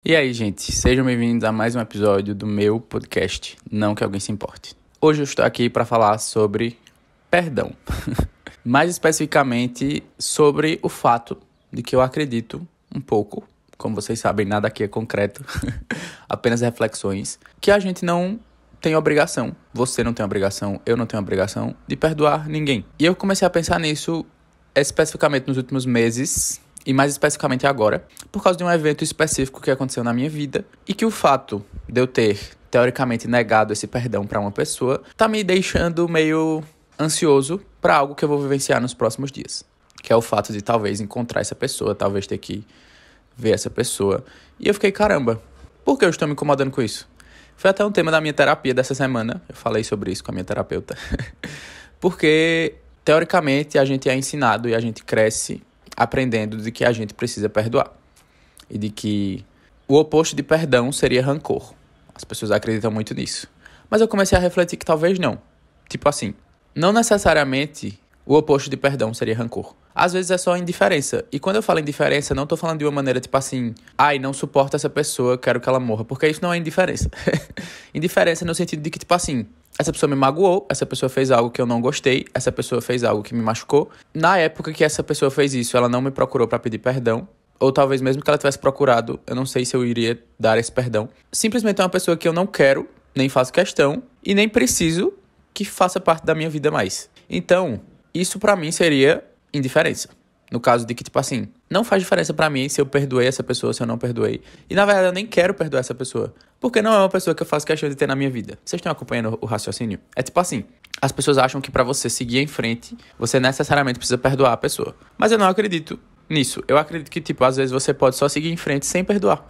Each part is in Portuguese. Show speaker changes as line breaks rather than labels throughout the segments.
E aí, gente, sejam bem-vindos a mais um episódio do meu podcast, Não Que Alguém Se Importe. Hoje eu estou aqui para falar sobre perdão. Mais especificamente sobre o fato de que eu acredito um pouco, como vocês sabem, nada aqui é concreto, apenas reflexões, que a gente não tem obrigação, você não tem obrigação, eu não tenho obrigação de perdoar ninguém. E eu comecei a pensar nisso especificamente nos últimos meses, e mais especificamente agora, por causa de um evento específico que aconteceu na minha vida e que o fato de eu ter, teoricamente, negado esse perdão para uma pessoa tá me deixando meio ansioso para algo que eu vou vivenciar nos próximos dias. Que é o fato de talvez encontrar essa pessoa, talvez ter que ver essa pessoa. E eu fiquei, caramba, por que eu estou me incomodando com isso? Foi até um tema da minha terapia dessa semana, eu falei sobre isso com a minha terapeuta. Porque, teoricamente, a gente é ensinado e a gente cresce aprendendo de que a gente precisa perdoar. E de que o oposto de perdão seria rancor. As pessoas acreditam muito nisso. Mas eu comecei a refletir que talvez não. Tipo assim, não necessariamente o oposto de perdão seria rancor. Às vezes é só indiferença. E quando eu falo indiferença, não tô falando de uma maneira tipo assim, ai, não suporto essa pessoa, quero que ela morra. Porque isso não é indiferença. Indiferença no sentido de que, tipo assim, essa pessoa me magoou, essa pessoa fez algo que eu não gostei, essa pessoa fez algo que me machucou. Na época que essa pessoa fez isso, ela não me procurou pra pedir perdão. Ou talvez mesmo que ela tivesse procurado, eu não sei se eu iria dar esse perdão. Simplesmente é uma pessoa que eu não quero, nem faço questão, e nem preciso que faça parte da minha vida mais. Então, isso pra mim seria indiferença. No caso de que, tipo assim, não faz diferença pra mim se eu perdoei essa pessoa, se eu não perdoei. E, na verdade, eu nem quero perdoar essa pessoa. Porque não é uma pessoa que eu faço questão de ter na minha vida. Vocês estão acompanhando o raciocínio? É tipo assim, as pessoas acham que pra você seguir em frente, você necessariamente precisa perdoar a pessoa. Mas eu não acredito nisso. Eu acredito que, tipo, às vezes você pode só seguir em frente sem perdoar.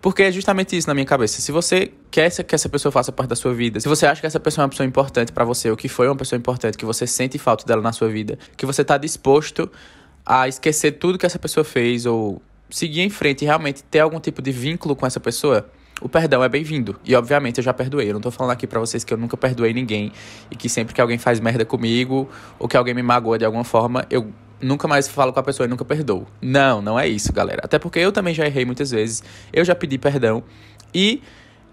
Porque é justamente isso na minha cabeça. Se você quer que essa pessoa faça parte da sua vida, se você acha que essa pessoa é uma pessoa importante pra você, ou que foi uma pessoa importante, que você sente falta dela na sua vida, que você tá disposto a esquecer tudo que essa pessoa fez, ou seguir em frente e realmente ter algum tipo de vínculo com essa pessoa, o perdão é bem-vindo. E, obviamente, eu já perdoei. Eu não tô falando aqui pra vocês que eu nunca perdoei ninguém e que sempre que alguém faz merda comigo ou que alguém me magoa de alguma forma, eu nunca mais falo com a pessoa e nunca perdoo. Não, não é isso, galera. Até porque eu também já errei muitas vezes. Eu já pedi perdão. E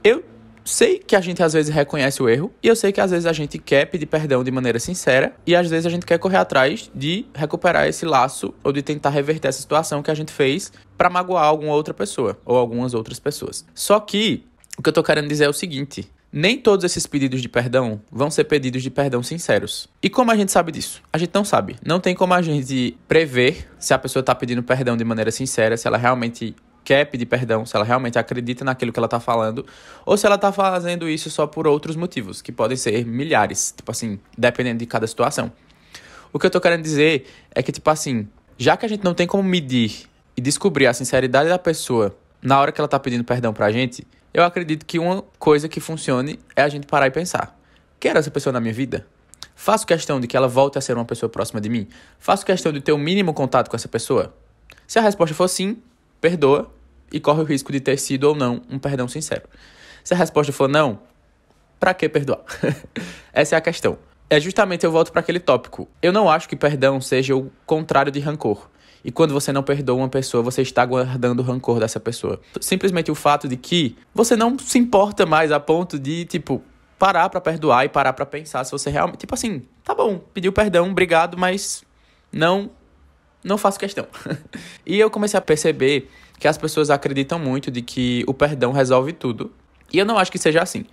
eu sei que a gente às vezes reconhece o erro. E eu sei que às vezes a gente quer pedir perdão de maneira sincera. E às vezes a gente quer correr atrás de recuperar esse laço ou de tentar reverter essa situação que a gente fez pra magoar alguma outra pessoa. Ou algumas outras pessoas. Só que o que eu tô querendo dizer é o seguinte: nem todos esses pedidos de perdão vão ser pedidos de perdão sinceros. E como a gente sabe disso? A gente não sabe. Não tem como a gente prever se a pessoa tá pedindo perdão de maneira sincera, se ela realmente quer pedir perdão, se ela realmente acredita naquilo que ela tá falando, ou se ela tá fazendo isso só por outros motivos, que podem ser milhares, tipo assim, dependendo de cada situação. O que eu tô querendo dizer é que, tipo assim, já que a gente não tem como medir e descobrir a sinceridade da pessoa na hora que ela tá pedindo perdão pra gente, eu acredito que uma coisa que funcione é a gente parar e pensar: quero essa pessoa na minha vida? Faço questão de que ela volte a ser uma pessoa próxima de mim? Faço questão de ter o mínimo contato com essa pessoa? Se a resposta for sim, perdoa e corre o risco de ter sido ou não um perdão sincero. Se a resposta for não, pra que perdoar? Essa é a questão. É justamente, eu volto para aquele tópico. Eu não acho que perdão seja o contrário de rancor. E quando você não perdoa uma pessoa, você está guardando o rancor dessa pessoa. Simplesmente o fato de que você não se importa mais a ponto de, tipo, parar pra perdoar e parar pra pensar se você realmente... Tipo assim, tá bom, pediu perdão, obrigado, mas não faço questão. E eu comecei a perceber que as pessoas acreditam muito de que o perdão resolve tudo. E eu não acho que seja assim.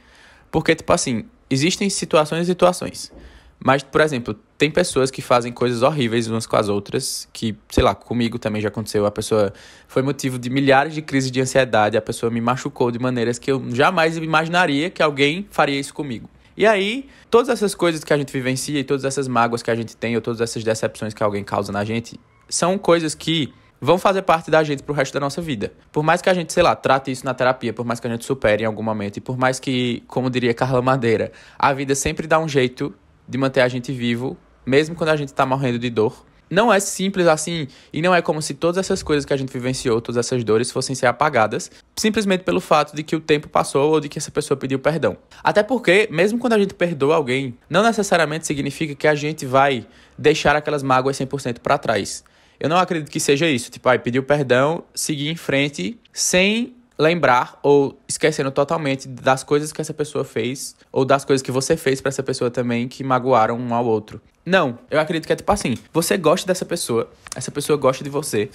Porque, tipo assim, existem situações e situações. Mas, por exemplo, tem pessoas que fazem coisas horríveis umas com as outras, que, sei lá, comigo também já aconteceu. A pessoa foi motivo de milhares de crises de ansiedade, a pessoa me machucou de maneiras que eu jamais imaginaria que alguém faria isso comigo. E aí, todas essas coisas que a gente vivencia e todas essas mágoas que a gente tem, ou todas essas decepções que alguém causa na gente, são coisas que vão fazer parte da gente pro resto da nossa vida. Por mais que a gente, sei lá, trate isso na terapia, por mais que a gente supere em algum momento, e por mais que, como diria Carla Madeira, a vida sempre dá um jeito de manter a gente vivo, mesmo quando a gente tá morrendo de dor. Não é simples assim, e não é como se todas essas coisas que a gente vivenciou, todas essas dores, fossem ser apagadas, simplesmente pelo fato de que o tempo passou ou de que essa pessoa pediu perdão. Até porque, mesmo quando a gente perdoa alguém, não necessariamente significa que a gente vai deixar aquelas mágoas 100% pra trás. Eu não acredito que seja isso. Tipo, pediu perdão, seguir em frente sem lembrar ou esquecendo totalmente das coisas que essa pessoa fez ou das coisas que você fez pra essa pessoa também que magoaram um ao outro. Não, eu acredito que é tipo assim, você gosta dessa pessoa, essa pessoa gosta de você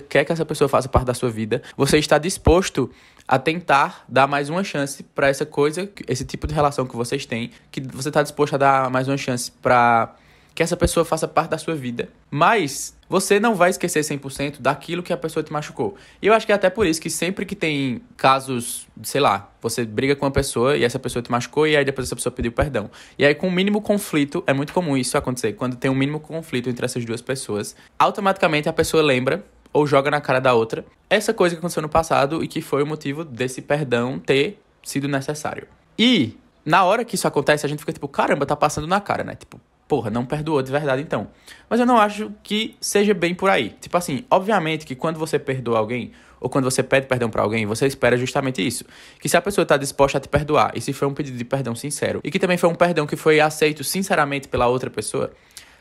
quer que essa pessoa faça parte da sua vida, você está disposto a tentar dar mais uma chance pra essa coisa, esse tipo de relação que vocês têm, que você está disposto a dar mais uma chance pra que essa pessoa faça parte da sua vida, mas você não vai esquecer 100% daquilo que a pessoa te machucou. E eu acho que é até por isso que sempre que tem casos, sei lá, você briga com uma pessoa e essa pessoa te machucou e aí depois essa pessoa pediu perdão. E aí com o mínimo conflito, é muito comum isso acontecer, quando tem um mínimo conflito entre essas duas pessoas, automaticamente a pessoa lembra ou joga na cara da outra essa coisa que aconteceu no passado e que foi o motivo desse perdão ter sido necessário. E na hora que isso acontece, a gente fica tipo, caramba, tá passando na cara, né? Tipo, porra, não perdoou de verdade então. Mas eu não acho que seja bem por aí. Tipo assim, obviamente que quando você perdoa alguém, ou quando você pede perdão pra alguém, você espera justamente isso. Que se a pessoa tá disposta a te perdoar, e se foi um pedido de perdão sincero, e que também foi um perdão que foi aceito sinceramente pela outra pessoa,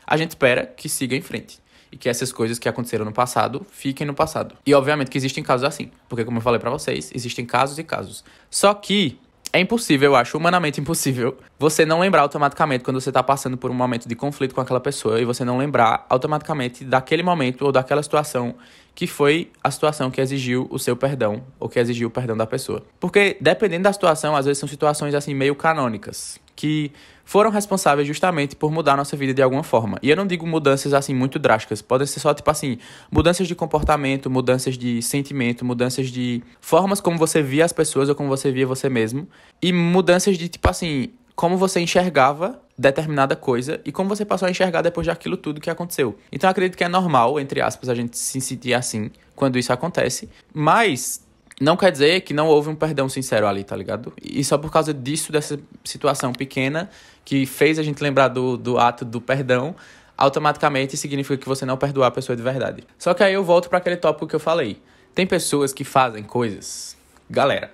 a gente espera que siga em frente. E que essas coisas que aconteceram no passado fiquem no passado. E obviamente que existem casos assim. Porque como eu falei pra vocês, existem casos e casos. Só que é impossível, eu acho, humanamente impossível, você não lembrar automaticamente quando você tá passando por um momento de conflito com aquela pessoa e você não lembrar automaticamente daquele momento ou daquela situação que foi a situação que exigiu o seu perdão ou que exigiu o perdão da pessoa. Porque, dependendo da situação, às vezes são situações, assim, meio canônicas, que foram responsáveis justamente por mudar a nossa vida de alguma forma. E eu não digo mudanças, assim, muito drásticas. Podem ser só, tipo assim, mudanças de comportamento, mudanças de sentimento, mudanças de formas como você via as pessoas ou como você via você mesmo. E mudanças de, tipo assim, como você enxergava determinada coisa e como você passou a enxergar depois daquilo tudo que aconteceu. Então eu acredito que é normal, entre aspas, a gente se sentir assim quando isso acontece. Mas não quer dizer que não houve um perdão sincero ali, tá ligado? E só por causa disso, dessa situação pequena que fez a gente lembrar do ato do perdão, automaticamente significa que você não perdoou a pessoa de verdade. Só que aí eu volto para aquele tópico que eu falei. Tem pessoas que fazem coisas, galera,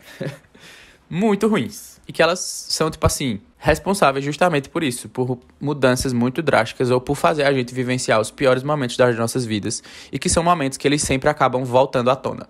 muito ruins. E que elas são, tipo assim, responsáveis justamente por isso, por mudanças muito drásticas ou por fazer a gente vivenciar os piores momentos das nossas vidas e que são momentos que eles sempre acabam voltando à tona.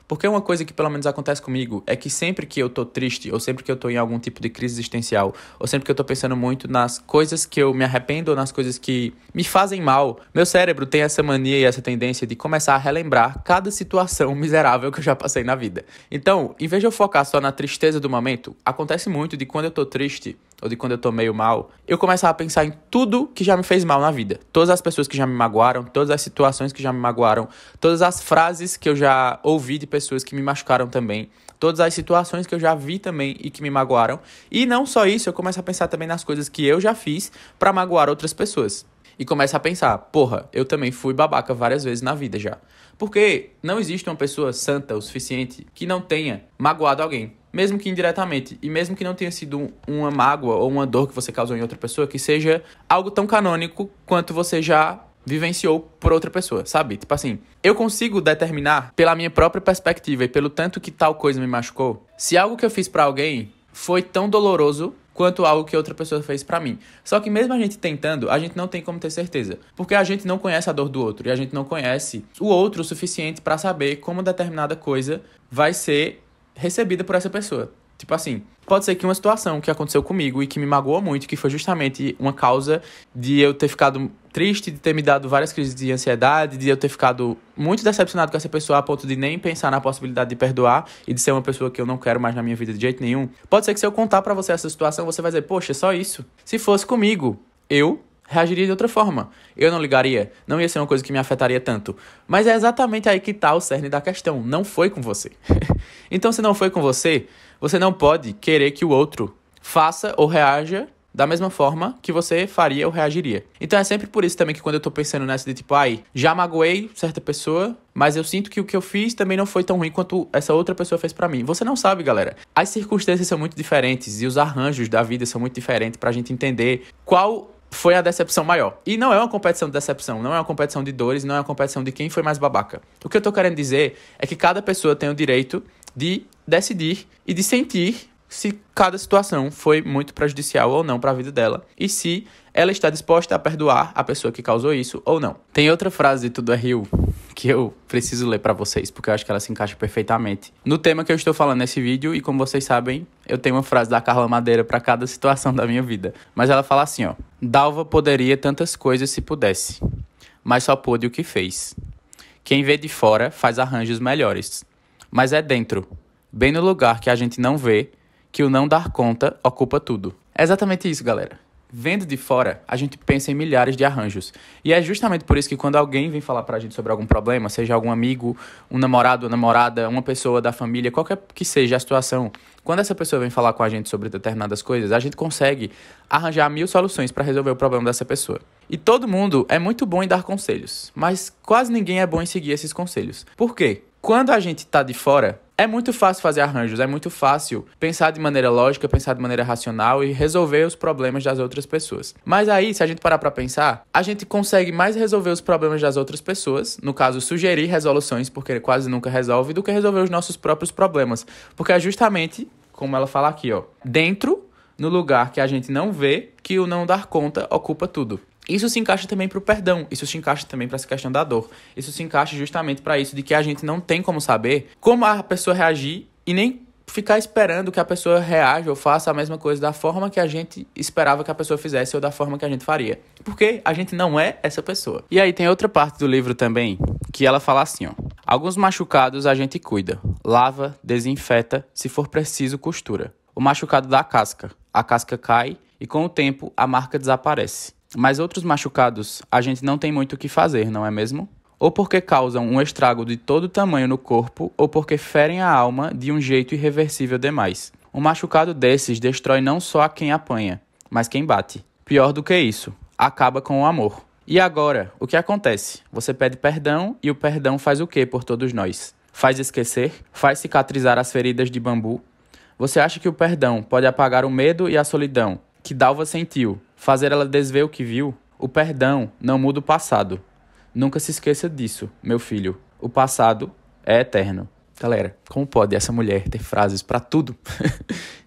Porque uma coisa que pelo menos acontece comigo é que sempre que eu tô triste, ou sempre que eu tô em algum tipo de crise existencial, ou sempre que eu tô pensando muito nas coisas que eu me arrependo ou nas coisas que me fazem mal, meu cérebro tem essa mania e essa tendência de começar a relembrar cada situação miserável que eu já passei na vida. Então, em vez de eu focar só na tristeza do momento, acontece muito de quando eu tô triste, ou de quando eu tô meio mal, eu começar a pensar em tudo que já me fez mal na vida. Todas as pessoas que já me magoaram, todas as situações que já me magoaram, todas as frases que eu já ouvi de pessoas que me machucaram também, todas as situações que eu já vi também e que me magoaram. E não só isso, eu começo a pensar também nas coisas que eu já fiz pra magoar outras pessoas. E começo a pensar, porra, eu também fui babaca várias vezes na vida já. Porque não existe uma pessoa santa o suficiente que não tenha magoado alguém. Mesmo que indiretamente, e mesmo que não tenha sido uma mágoa ou uma dor que você causou em outra pessoa, que seja algo tão canônico quanto você já vivenciou por outra pessoa, sabe? Tipo assim, eu consigo determinar pela minha própria perspectiva e pelo tanto que tal coisa me machucou, se algo que eu fiz pra alguém foi tão doloroso quanto algo que outra pessoa fez pra mim. Só que mesmo a gente tentando, a gente não tem como ter certeza. Porque a gente não conhece a dor do outro e a gente não conhece o outro o suficiente pra saber como determinada coisa vai ser recebida por essa pessoa. Tipo assim, pode ser que uma situação que aconteceu comigo e que me magoou muito, que foi justamente uma causa de eu ter ficado triste, de ter me dado várias crises de ansiedade, de eu ter ficado muito decepcionado com essa pessoa a ponto de nem pensar na possibilidade de perdoar e de ser uma pessoa que eu não quero mais na minha vida de jeito nenhum. Pode ser que se eu contar pra você essa situação, você vai dizer, poxa, só isso. Se fosse comigo, eu reagiria de outra forma. Eu não ligaria, não ia ser uma coisa que me afetaria tanto. Mas é exatamente aí que tá o cerne da questão. Não foi com você. Então, se não foi com você, você não pode querer que o outro faça ou reaja da mesma forma que você faria ou reagiria. Então é sempre por isso também que quando eu tô pensando nessa de tipo, já magoei certa pessoa, mas eu sinto que o que eu fiz também não foi tão ruim quanto essa outra pessoa fez pra mim. Você não sabe, galera. As circunstâncias são muito diferentes e os arranjos da vida são muito diferentes pra gente entender qual foi a decepção maior. E não é uma competição de decepção, não é uma competição de dores, não é uma competição de quem foi mais babaca. O que eu tô querendo dizer é que cada pessoa tem o direito de decidir e de sentir se cada situação foi muito prejudicial ou não para a vida dela e se ela está disposta a perdoar a pessoa que causou isso ou não. Tem outra frase de Tudo é Rio que eu preciso ler para vocês, porque eu acho que ela se encaixa perfeitamente no tema que eu estou falando nesse vídeo. E como vocês sabem, eu tenho uma frase da Carla Madeira para cada situação da minha vida. Mas ela fala assim, ó: Dalva poderia tantas coisas se pudesse, mas só pôde o que fez. Quem vê de fora faz arranjos melhores, mas é dentro, bem no lugar que a gente não vê, que o não dar conta ocupa tudo. É exatamente isso, galera. Vendo de fora, a gente pensa em milhares de arranjos. E é justamente por isso que quando alguém vem falar pra gente sobre algum problema, seja algum amigo, um namorado, uma namorada, uma pessoa da família, qualquer que seja a situação, quando essa pessoa vem falar com a gente sobre determinadas coisas, a gente consegue arranjar 1000 soluções para resolver o problema dessa pessoa. E todo mundo é muito bom em dar conselhos, mas quase ninguém é bom em seguir esses conselhos. Por quê? Quando a gente tá de fora, é muito fácil fazer arranjos, é muito fácil pensar de maneira lógica, pensar de maneira racional e resolver os problemas das outras pessoas. Mas aí, se a gente parar pra pensar, a gente consegue mais resolver os problemas das outras pessoas, no caso, sugerir resoluções, porque quase nunca resolve, do que resolver os nossos próprios problemas. Porque é justamente, como ela fala aqui, ó, dentro, no lugar que a gente não vê, que o não dar conta ocupa tudo. Isso se encaixa também para o perdão, isso se encaixa também para essa questão da dor. Isso se encaixa justamente para isso de que a gente não tem como saber como a pessoa reagir e nem ficar esperando que a pessoa reaja ou faça a mesma coisa da forma que a gente esperava que a pessoa fizesse ou da forma que a gente faria. Porque a gente não é essa pessoa. E aí tem outra parte do livro também que ela fala assim, ó: alguns machucados a gente cuida, lava, desinfeta, se for preciso costura. O machucado dá a casca cai e com o tempo a marca desaparece. Mas outros machucados, a gente não tem muito o que fazer, não é mesmo? Ou porque causam um estrago de todo tamanho no corpo, ou porque ferem a alma de um jeito irreversível demais. Um machucado desses destrói não só a quem apanha, mas quem bate. Pior do que isso, acaba com o amor. E agora, o que acontece? Você pede perdão e o perdão faz o quê por todos nós? Faz esquecer? Faz cicatrizar as feridas de bambu? Você acha que o perdão pode apagar o medo e a solidão que Dalva sentiu, fazer ela desver o que viu? O perdão não muda o passado. Nunca se esqueça disso, meu filho. O passado é eterno. Galera, como pode essa mulher ter frases pra tudo?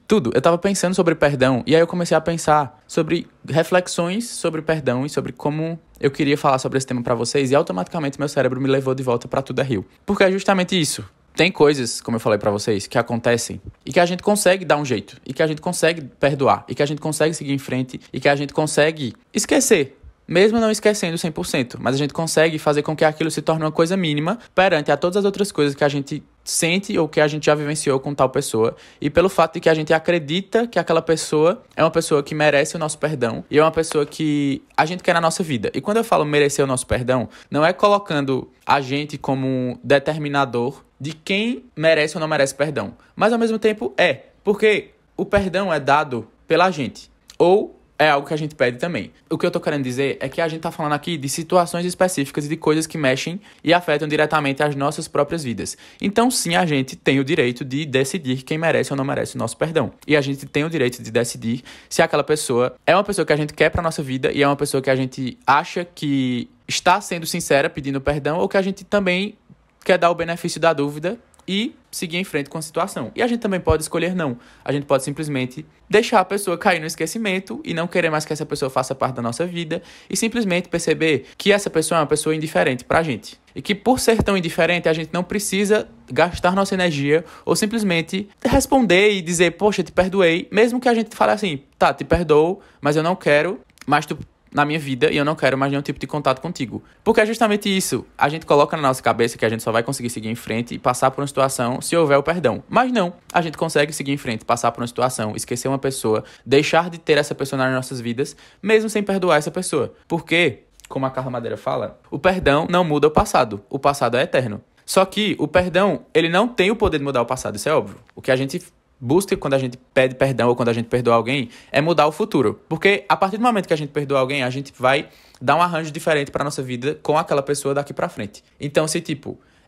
Tudo. Eu tava pensando sobre perdão e aí eu comecei a pensar sobre reflexões sobre perdão e sobre como eu queria falar sobre esse tema pra vocês e automaticamente meu cérebro me levou de volta pra Tudo é Rio. Porque é justamente isso. Tem coisas, como eu falei pra vocês, que acontecem e que a gente consegue dar um jeito, e que a gente consegue perdoar, e que a gente consegue seguir em frente, e que a gente consegue esquecer, mesmo não esquecendo 100%, mas a gente consegue fazer com que aquilo se torne uma coisa mínima perante a todas as outras coisas que a gente sente ou que a gente já vivenciou com tal pessoa, e pelo fato de que a gente acredita que aquela pessoa é uma pessoa que merece o nosso perdão e é uma pessoa que a gente quer na nossa vida. E quando eu falo merecer o nosso perdão, não é colocando a gente como um determinador de quem merece ou não merece perdão, mas ao mesmo tempo porque o perdão é dado pela gente, ou é algo que a gente pede também. O que eu tô querendo dizer é que a gente tá falando aqui de situações específicas e de coisas que mexem e afetam diretamente as nossas próprias vidas. Então, sim, a gente tem o direito de decidir quem merece ou não merece o nosso perdão. E a gente tem o direito de decidir se aquela pessoa é uma pessoa que a gente quer pra nossa vida e é uma pessoa que a gente acha que está sendo sincera pedindo perdão, ou que a gente também quer dar o benefício da dúvida e seguir em frente com a situação. E a gente também pode escolher não. A gente pode simplesmente deixar a pessoa cair no esquecimento e não querer mais que essa pessoa faça parte da nossa vida e simplesmente perceber que essa pessoa é uma pessoa indiferente pra gente. E que por ser tão indiferente, a gente não precisa gastar nossa energia ou simplesmente responder e dizer, poxa, te perdoei, mesmo que a gente fale assim, tá, te perdoo, mas eu não quero mais tu na minha vida e eu não quero mais nenhum tipo de contato contigo. Porque é justamente isso. A gente coloca na nossa cabeça que a gente só vai conseguir seguir em frente e passar por uma situação se houver o perdão. Mas não. A gente consegue seguir em frente, passar por uma situação, esquecer uma pessoa, deixar de ter essa pessoa nas nossas vidas, mesmo sem perdoar essa pessoa. Porque, como a Carla Madeira fala, o perdão não muda o passado. O passado é eterno. Só que o perdão, ele não tem o poder de mudar o passado. Isso é óbvio. O que a gente busca quando a gente pede perdão ou quando a gente perdoa alguém é mudar o futuro. Porque a partir do momento que a gente perdoa alguém, a gente vai dar um arranjo diferente pra nossa vida com aquela pessoa daqui pra frente. Então, se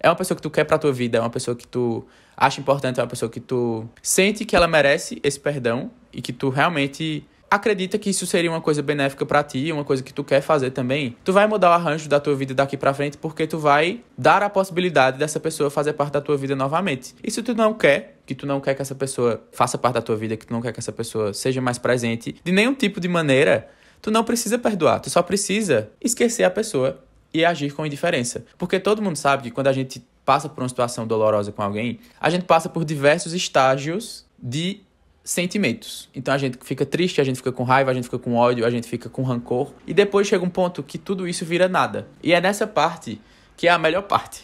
é uma pessoa que tu quer pra tua vida, é uma pessoa que tu acha importante, é uma pessoa que tu sente que ela merece esse perdão e que tu realmente acredita que isso seria uma coisa benéfica pra ti, uma coisa que tu quer fazer também, tu vai mudar o arranjo da tua vida daqui pra frente porque tu vai dar a possibilidade dessa pessoa fazer parte da tua vida novamente. E se tu não quer que tu não quer que essa pessoa faça parte da tua vida, que tu não quer que essa pessoa seja mais presente, de nenhum tipo de maneira, tu não precisa perdoar. Tu só precisa esquecer a pessoa e agir com indiferença. Porque todo mundo sabe que quando a gente passa por uma situação dolorosa com alguém, a gente passa por diversos estágios de sentimentos. Então a gente fica triste, a gente fica com raiva, a gente fica com ódio, a gente fica com rancor. E depois chega um ponto que tudo isso vira nada. E é nessa parte que é a melhor parte.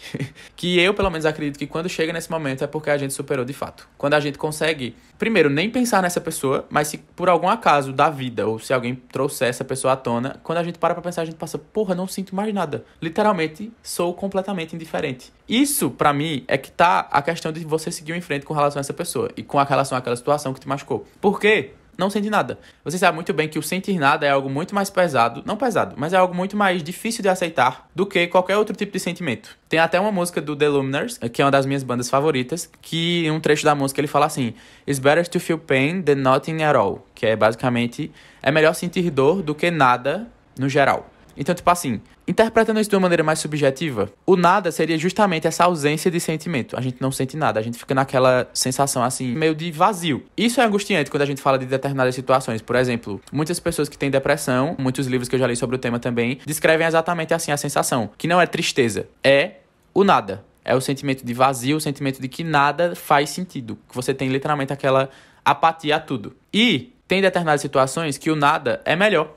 Que eu, pelo menos, acredito que quando chega nesse momento é porque a gente superou de fato. Quando a gente consegue, primeiro, nem pensar nessa pessoa, mas se por algum acaso da vida, ou se alguém trouxer essa pessoa à tona, quando a gente para pra pensar, a gente passa, porra, não sinto mais nada. Literalmente, sou completamente indiferente. Isso, pra mim, é que tá a questão de você seguir em frente com relação a essa pessoa e com relação àquela situação que te machucou. Por quê? Não sente nada. Você sabe muito bem que o sentir nada é algo muito mais pesado, não pesado, mas é algo muito mais difícil de aceitar do que qualquer outro tipo de sentimento. Tem até uma música do The Lumineers, que é uma das minhas bandas favoritas, que em um trecho da música ele fala assim: "It's better to feel pain than nothing at all", que é basicamente, é melhor sentir dor do que nada no geral. Então, tipo assim, interpretando isso de uma maneira mais subjetiva, o nada seria justamente essa ausência de sentimento. A gente não sente nada, a gente fica naquela sensação assim, meio de vazio. Isso é angustiante quando a gente fala de determinadas situações. Por exemplo, muitas pessoas que têm depressão, muitos livros que eu já li sobre o tema também, descrevem exatamente assim a sensação, que não é tristeza, é o nada. É o sentimento de vazio, o sentimento de que nada faz sentido, que você tem literalmente aquela apatia a tudo. E tem determinadas situações que o nada é melhor,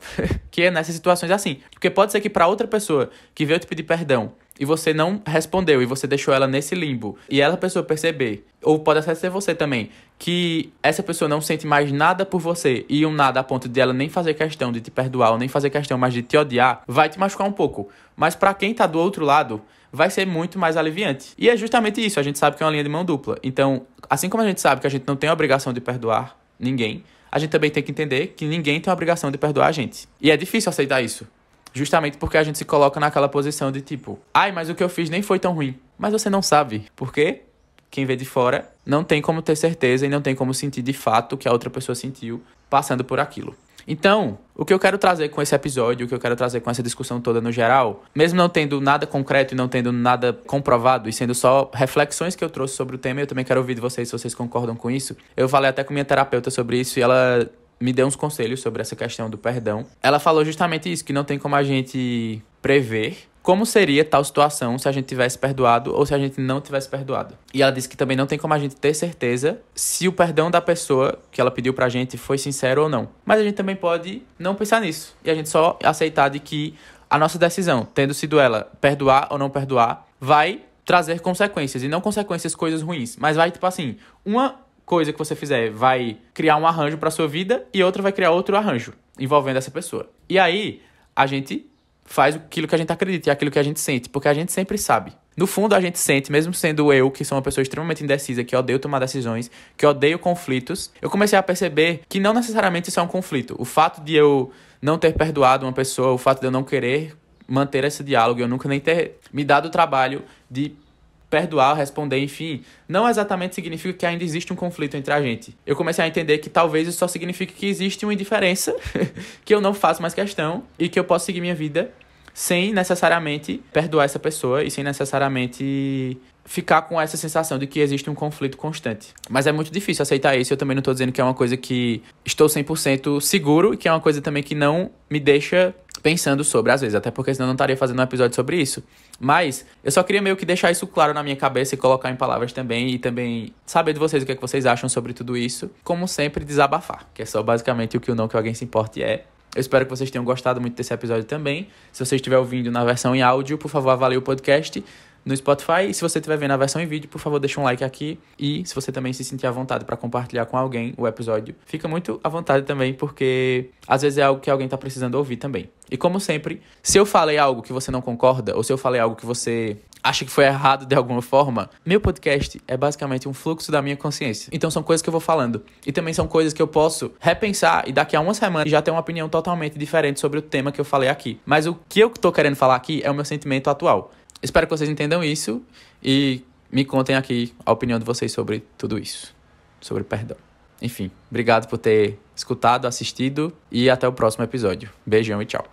que é nessas situações assim. Porque pode ser que para outra pessoa que veio te pedir perdão e você não respondeu e você deixou ela nesse limbo e essa pessoa perceber, ou pode até ser você também, que essa pessoa não sente mais nada por você e um nada a ponto de ela nem fazer questão de te perdoar ou nem fazer questão mais de te odiar, vai te machucar um pouco. Mas para quem tá do outro lado, vai ser muito mais aliviante. E é justamente isso, a gente sabe que é uma linha de mão dupla. Então, assim como a gente sabe que a gente não tem a obrigação de perdoar ninguém, a gente também tem que entender que ninguém tem a obrigação de perdoar a gente. E é difícil aceitar isso. Justamente porque a gente se coloca naquela posição de tipo, ai, mas o que eu fiz nem foi tão ruim. Mas você não sabe. Por quê? Quem vê de fora não tem como ter certeza e não tem como sentir de fato o que a outra pessoa sentiu passando por aquilo. Então, o que eu quero trazer com esse episódio, o que eu quero trazer com essa discussão toda no geral, mesmo não tendo nada concreto e não tendo nada comprovado, e sendo só reflexões que eu trouxe sobre o tema, eu também quero ouvir de vocês se vocês concordam com isso. Eu falei até com minha terapeuta sobre isso e ela me deu uns conselhos sobre essa questão do perdão. Ela falou justamente isso, que não tem como a gente prever como seria tal situação se a gente tivesse perdoado ou se a gente não tivesse perdoado. E ela disse que também não tem como a gente ter certeza se o perdão da pessoa que ela pediu pra gente foi sincero ou não. Mas a gente também pode não pensar nisso e a gente só aceitar de que a nossa decisão, tendo sido ela perdoar ou não perdoar, vai trazer consequências. E não consequências, coisas ruins, mas vai, tipo assim, uma coisa que você fizer vai criar um arranjo pra sua vida e outra vai criar outro arranjo envolvendo essa pessoa. E aí, a gente faz aquilo que a gente acredita e aquilo que a gente sente, porque a gente sempre sabe. No fundo, a gente sente, mesmo sendo eu, que sou uma pessoa extremamente indecisa, que odeio tomar decisões, que odeio conflitos, eu comecei a perceber que não necessariamente isso é um conflito. O fato de eu não ter perdoado uma pessoa, o fato de eu não querer manter esse diálogo, eu nunca nem ter me dado o trabalho de perdoar, responder, enfim, não exatamente significa que ainda existe um conflito entre a gente. Eu comecei a entender que talvez isso só signifique que existe uma indiferença, que eu não faço mais questão e que eu posso seguir minha vida sem necessariamente perdoar essa pessoa e sem necessariamente ficar com essa sensação de que existe um conflito constante. Mas é muito difícil aceitar isso. Eu também não estou dizendo que é uma coisa que estou 100% seguro e que é uma coisa também que não me deixa pensando sobre, às vezes, até porque senão eu não estaria fazendo um episódio sobre isso. Mas eu só queria meio que deixar isso claro na minha cabeça e colocar em palavras também, e também saber de vocês o que é que vocês acham sobre tudo isso. Como sempre, desabafar, que é só basicamente o que o Não Que Alguém Se Importe é. Eu espero que vocês tenham gostado muito desse episódio também. Se você estiver ouvindo na versão em áudio, por favor, avalie o podcast no Spotify. E se você estiver vendo a versão em vídeo, por favor, deixa um like aqui. E se você também se sentir à vontade para compartilhar com alguém o episódio, fica muito à vontade também, porque às vezes é algo que alguém está precisando ouvir também. E como sempre, se eu falei algo que você não concorda, ou se eu falei algo que você acha que foi errado de alguma forma, meu podcast é basicamente um fluxo da minha consciência. Então são coisas que eu vou falando. E também são coisas que eu posso repensar e daqui a uma semana já ter uma opinião totalmente diferente sobre o tema que eu falei aqui. Mas o que eu tô querendo falar aqui é o meu sentimento atual. Espero que vocês entendam isso e me contem aqui a opinião de vocês sobre tudo isso. Sobre perdão. Enfim, obrigado por ter escutado, assistido e até o próximo episódio. Beijão e tchau.